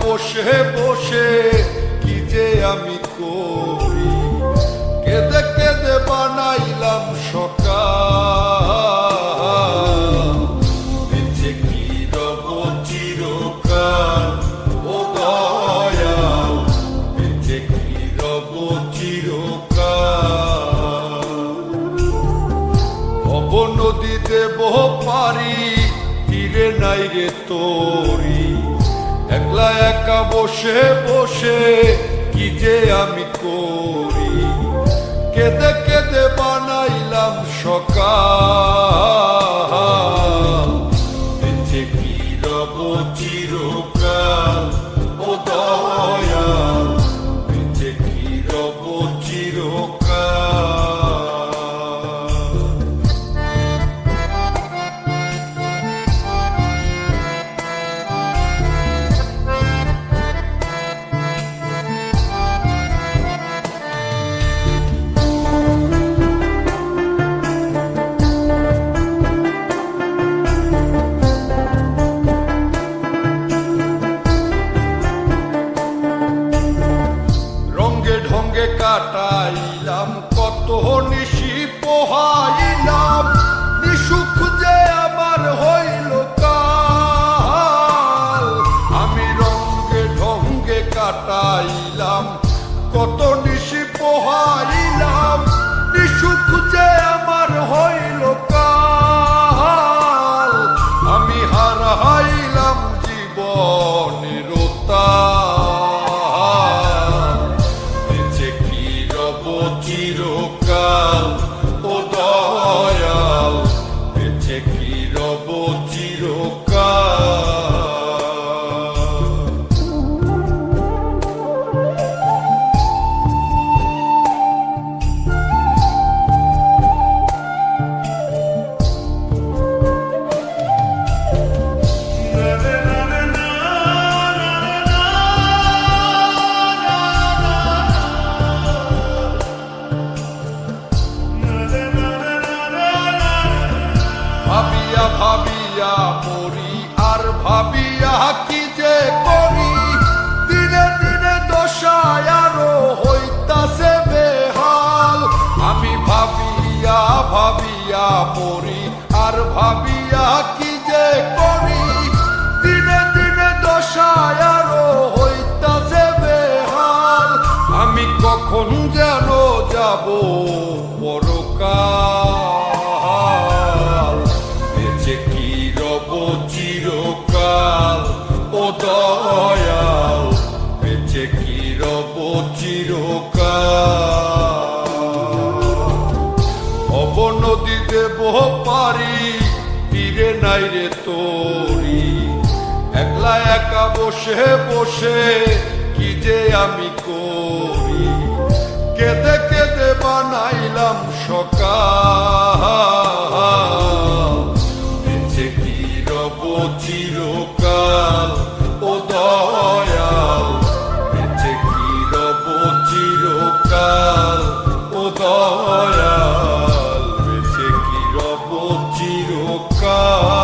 বসে বসে কি যে আমি করি, কেঁদে কেঁদে বানাইলাম সকাল। বেঁচে কি রব চিরকাল ও দয়াল, বেঁচে কি রব চিরকাল। ভব নদী দেব পারি, তীরে নাই রে তোরি, একলা একা বসে বসে কি যে আমি করি, কেঁদে কেঁদে বানাইলাম সকাল। বেঁচে কি রব চিরকাল ও দয়াল, বেঁচে কি রব চিরকাল। কাটাইলাম কত নিশি পোহাইলাম, নিশুক যে আমার হইল কাল। আমি রঙ্গে ঢঙ্গে কাটাইলাম কত নিশি পোহাইলাম, নিশুক যে আমার হইল কাল। আমি হারাইলাম জীবনের চিরকাল ও দয়াল, বেঁচে কি রব চিরকাল। ভাবিয়া ভাবিয়া মরি আর ভাবিয়া কি যে করি, দিনে দিনে দশায় আরো হইতাছে বেহাল। আমি ভাবিয়া ভাবিয়া মরি আর ভাবিয়া কি যে করি, দিনে দিনে দশায় আরো হইতাছে বেহাল। আমি কখন যেন যাব পরকাল, বেঁচে কি রব চিরকাল ও দয়াল, বেঁচে কি রব চিরকাল। ভব নদী দেব পারি, তীরে নাই রে তোরি, একলা একা বসে বসে কি যে আমি করি, কেঁদে কেঁদে বানাইলাম সকাল। বেঁচে কি রব চিরকাল ও দয়াল, বেঁচে কি রব চিরকাল ও দয়াল, বেঁচে কি রব চিরকাল।